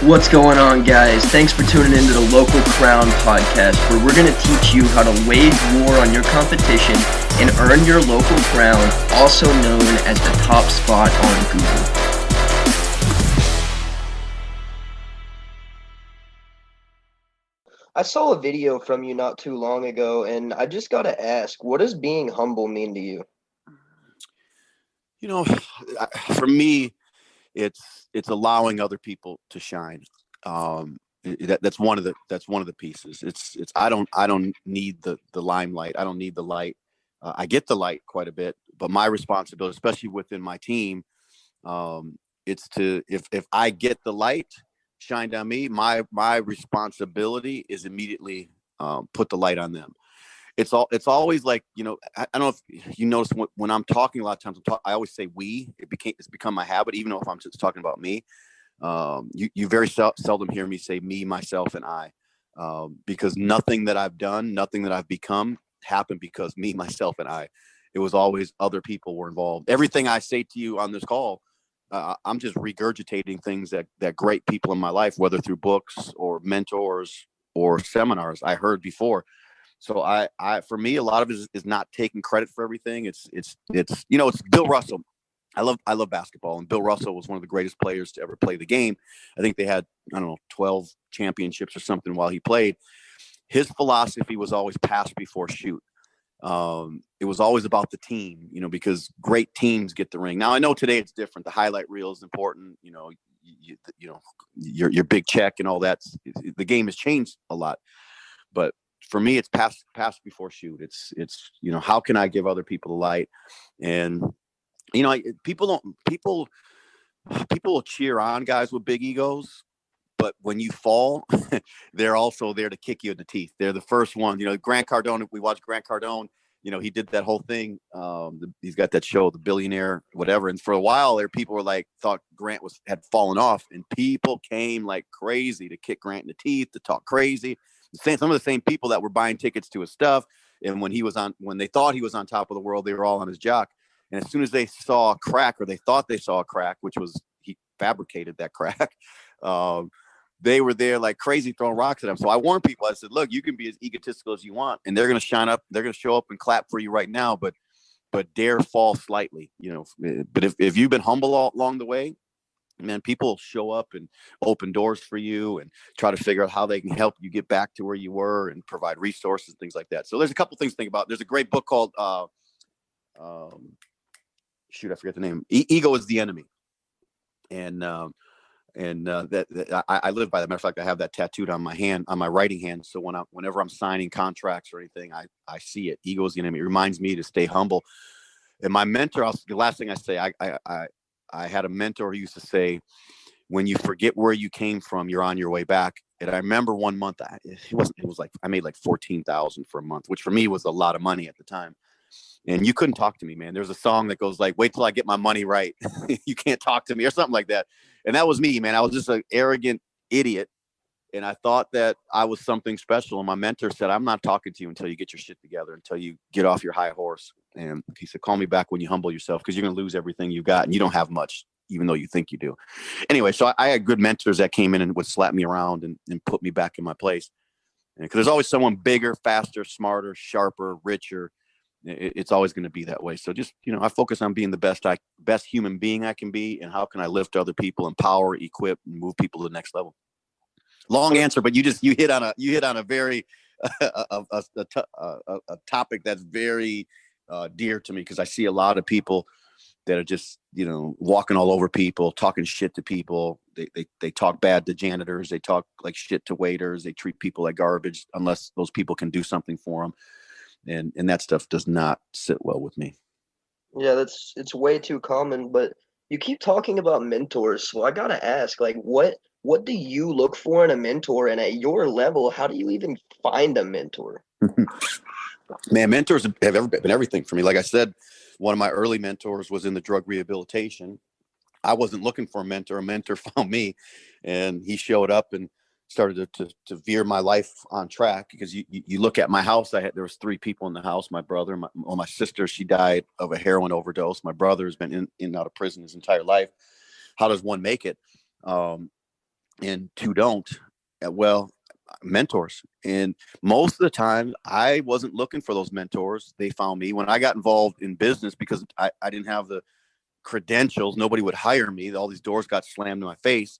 What's going on, guys? Thanks for tuning into the Local Crown podcast, where we're going to teach you how to wage war on your competition and earn your local crown, also known as the top spot on Google. I saw a video from you not too long ago, and I just got to ask, what does being humble mean to you? You know, for me, it's allowing other people to shine. That's one of the pieces. It's I don't need the limelight. I don't need the light. I get the light quite a bit, but my responsibility, especially within my team, it's to if I get the light shined on me, my responsibility is immediately put the light on them. It's always like, I don't know if you notice when I'm talking a lot of times, I always say we. It's become my habit, even if I'm just talking about me. You very seldom hear me say me, myself, and I, because nothing that I've done, nothing that I've become happened because me, myself, and I. It was always other people were involved. Everything I say to you on this call, I'm just regurgitating things that great people in my life, whether through books or mentors or seminars I heard before. So I for me, a lot of it is not taking credit for everything. It's Bill Russell. I love basketball, and Bill Russell was one of the greatest players to ever play the game. I think they had, 12 championships or something while he played. His philosophy was always pass before shoot. It was always about the team, because great teams get the ring. Now I know today it's different. The highlight reel is important. Your big check and all that. The game has changed a lot, but for me, it's pass before shoot. It's how can I give other people the light? And people will cheer on guys with big egos, but when you fall, they're also there to kick you in the teeth. They're the first one. Grant Cardone. If we watch Grant Cardone, he did that whole thing. He's got that show, The Billionaire, whatever. And for a while there, people were thought Grant had fallen off, and people came like crazy to kick Grant in the teeth, to talk crazy. Some of the same people that were buying tickets to his stuff, and when they thought he was on top of the world, they were all on his jock. And as soon as they saw a crack, or they thought they saw a crack, which was he fabricated that crack, they were there like crazy throwing rocks at him. So I warned people. I said, look, you can be as egotistical as you want, and they're going to shine up. They're going to show up and clap for you right now, but dare fall slightly. But if you've been humble all along the way, man, people show up and open doors for you and try to figure out how they can help you get back to where you were and provide resources and things like that. So there's a couple things to think about. There's a great book called I forget the name. Ego is the Enemy. And I live by that. Matter of fact, I have that tattooed on my hand, on my writing hand. So whenever I'm signing contracts or anything, I see it. Ego is the enemy. It reminds me to stay humble. And my mentor, the last thing I say, I had a mentor who used to say, when you forget where you came from, you're on your way back. And I remember one month, it was like I made like $14,000 for a month, which for me was a lot of money at the time. And you couldn't talk to me, man. There's a song that goes like, wait till I get my money right. You can't talk to me, or something like that. And that was me, man. I was just an arrogant idiot. And I thought that I was something special. And my mentor said, I'm not talking to you until you get your shit together, until you get off your high horse. And he said, call me back when you humble yourself, because you're going to lose everything you got, and you don't have much, even though you think you do. Anyway, so I had good mentors that came in and would slap me around and put me back in my place. Because there's always someone bigger, faster, smarter, sharper, richer. It's always going to be that way. So just, I focus on being the best human being I can be, and how can I lift other people, empower, equip, and move people to the next level. Long answer, but you hit on a very a topic that's very dear to me, because I see a lot of people that are just walking all over people, talking shit to people. They talk bad to janitors, they talk like shit to waiters, they treat people like garbage unless those people can do something for them. And that stuff does not sit well with me. Yeah, it's way too common. But you keep talking about mentors, so I gotta ask, what do you look for in a mentor? And at your level, how do you even find a mentor? Man, mentors have been everything for me. Like I said, one of my early mentors was in the drug rehabilitation. I wasn't looking for a mentor. A mentor found me, and he showed up and started to veer my life on track. Because you look at my house, there was 3 people in the house. My brother, my sister, she died of a heroin overdose. My brother has been in and out of prison his entire life. How does one make it? and two don't. Well, mentors. And most of the time I wasn't looking for those mentors. They found me when I got involved in business because I didn't have the credentials. Nobody would hire me. All these doors got slammed in my face.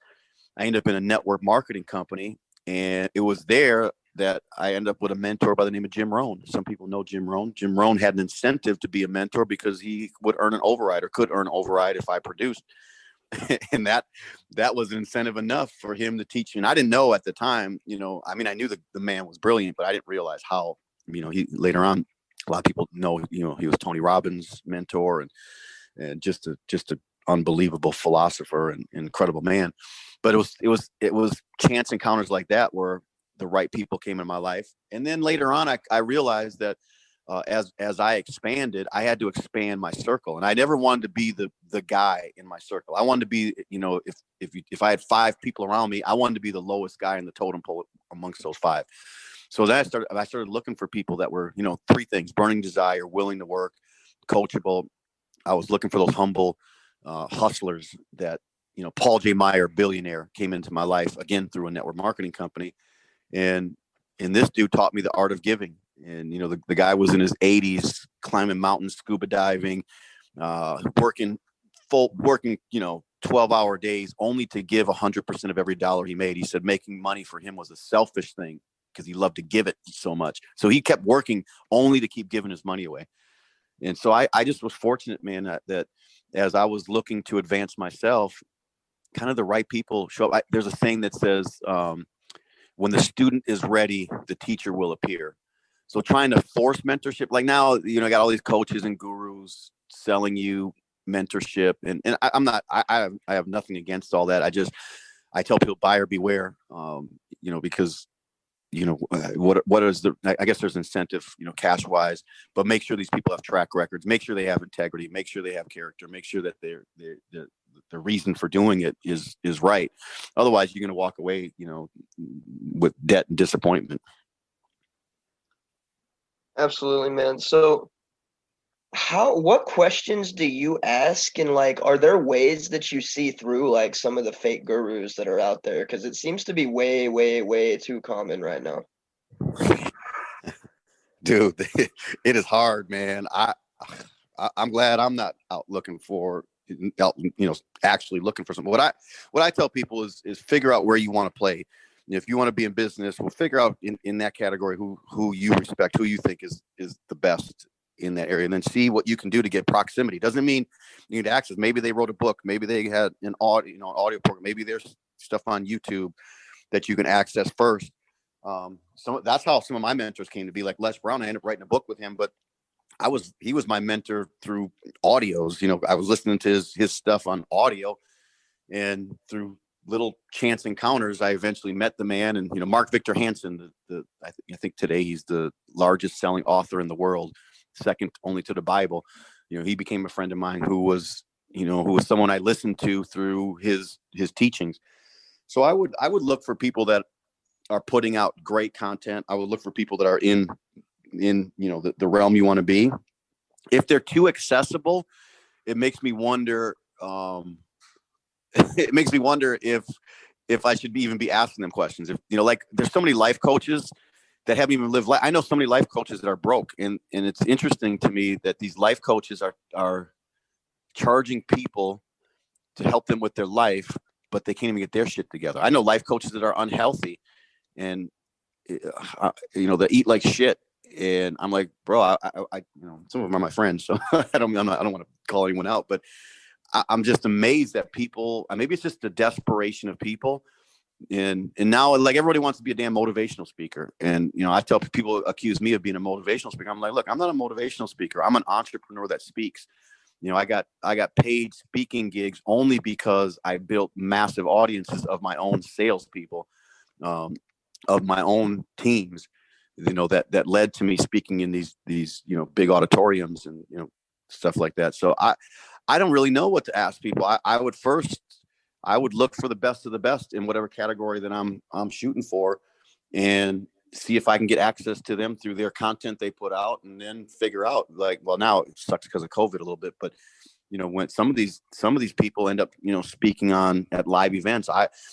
I ended up in a network marketing company, and it was there that I ended up with a mentor by the name of Jim Rohn. Some people know Jim Rohn. Jim Rohn had an incentive to be a mentor because he would earn an override or could earn an override if I produced. And that was incentive enough for him to teach me. And I didn't know at the time, I mean, I knew the man was brilliant, but I didn't realize how, he later on, a lot of people know, he was Tony Robbins' mentor, and just a unbelievable philosopher and incredible man. But it was chance encounters like that where the right people came in my life. And then later on, I realized that as I expanded, I had to expand my circle, and I never wanted to be the guy in my circle. I wanted to be, if I had 5 people around me, I wanted to be the lowest guy in the totem pole amongst those 5. So then I started looking for people that were, 3 things: burning desire, willing to work, coachable. I was looking for those humble hustlers that, Paul Jayson, billionaire, came into my life again through a network marketing company. And this dude taught me the art of giving. And, the guy was in his 80s, climbing mountains, scuba diving, working 12-hour days only to give 100% of every dollar he made. He said making money for him was a selfish thing because he loved to give it so much. So he kept working only to keep giving his money away. And so I just was fortunate, man, that as I was looking to advance myself, kind of the right people show up. There's a saying that says, when the student is ready, the teacher will appear. So trying to force mentorship, like now, I got all these coaches and gurus selling you mentorship. And I have nothing against all that. I tell people buyer beware, because what is I guess there's incentive, cash wise, but make sure these people have track records, make sure they have integrity, make sure they have character, make sure that the reason for doing it is right. Otherwise you're going to walk away, with debt and disappointment. Absolutely, man. So what questions do you ask, and are there ways that you see through some of the fake gurus that are out there? Because it seems to be way, way, way too common right now. Dude, it is hard, man. I'm glad I'm not out looking for, actually looking for something. What I tell people is figure out where you want to play. If you want to be in business, we'll figure out in that category who you respect, who you think is the best in that area, and then see what you can do to get proximity. Doesn't mean you need access. Maybe they wrote a book, maybe they had an audio program, maybe there's stuff on YouTube that you can access first. That's how some of my mentors came to be. Like Les Brown, I ended up writing a book with him, but he was my mentor through audios. I was listening to his stuff on audio, and through little chance encounters, I eventually met the man. And, Mark Victor Hansen, I think today he's the largest selling author in the world, second only to the Bible. He became a friend of mine who was someone I listened to through his teachings. So I would look for people that are putting out great content. I would look for people that are in the realm you want to be. If they're too accessible, it makes me wonder. It makes me wonder if I should even be asking them questions. If there's so many life coaches that haven't even lived life. I know so many life coaches that are broke, and it's interesting to me that these life coaches are charging people to help them with their life, but they can't even get their shit together. I know life coaches that are unhealthy, and they eat like shit. And I'm like, bro, I some of them are my friends, so I don't want to call anyone out, but I'm just amazed that people, maybe it's just the desperation of people. And now everybody wants to be a damn motivational speaker. And, I tell people accuse me of being a motivational speaker. I'm like, look, I'm not a motivational speaker. I'm an entrepreneur that speaks. I got paid speaking gigs only because I built massive audiences of my own salespeople, of my own teams, that led to me speaking in these big auditoriums and, stuff like that. So I don't really know what to ask people. I would look for the best of the best in whatever category that I'm shooting for, and see if I can get access to them through their content they put out, and then figure out now it sucks because of COVID a little bit, but when some of these people end up, speaking at live events,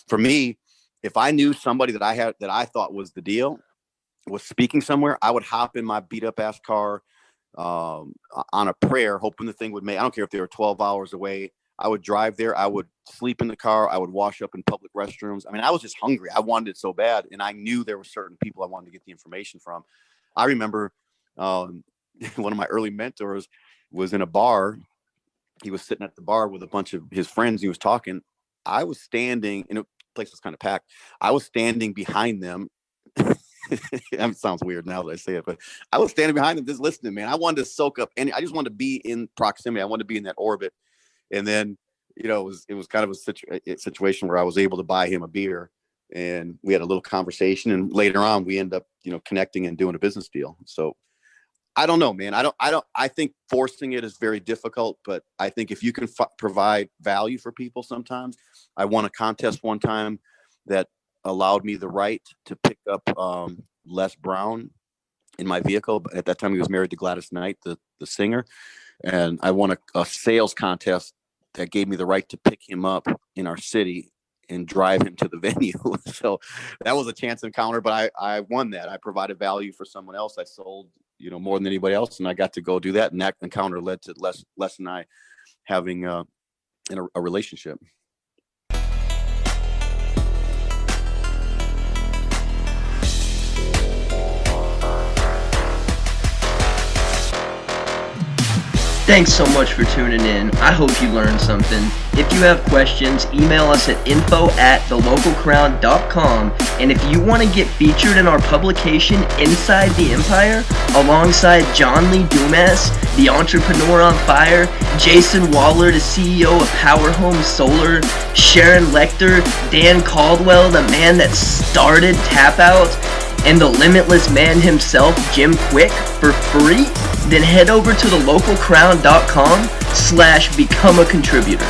for me, if I knew somebody that I thought was the deal was speaking somewhere, I would hop in my beat up ass car on a prayer, hoping the thing would make. I don't care if they were 12 hours away. I would drive there. I would sleep in the car. I would wash up in public restrooms. I mean, I was just hungry. I wanted it so bad. And I knew there were certain people I wanted to get the information from. I remember one of my early mentors was in a bar. He was sitting at the bar with a bunch of his friends. He was talking. I was standing, and the place was kind of packed. I was standing behind them. It sounds weird now that I say it, but I was standing behind them just listening, man. I wanted to soak up, and I just wanted to be in proximity. I wanted to be in that orbit. And then, it was kind of a situation where I was able to buy him a beer, and we had a little conversation. And later on, we end up, connecting and doing a business deal. So I don't know, man. I think forcing it is very difficult, but I think if you can provide value for people, sometimes. I won a contest one time that allowed me the right to pick up Les Brown in my vehicle. At that time, he was married to Gladys Knight, the singer. And I won a sales contest that gave me the right to pick him up in our city and drive him to the venue. So that was a chance encounter, but I won that. I provided value for someone else. I sold, more than anybody else. And I got to go do that. And that encounter led to Les and I having a relationship. Thanks so much for tuning in. I hope you learned something. If you have questions, email us at info@thelocalcrown.com. And if you want to get featured in our publication, Inside the Empire, alongside John Lee Dumas, the entrepreneur on fire, Jayson Waller, the CEO of Power Home Solar, Sharon Lechter, Dan Caldwell, the man that started Tap Out, and the limitless man himself, Kwik, for free, then head over to thelocalcrown.com/become a contributor.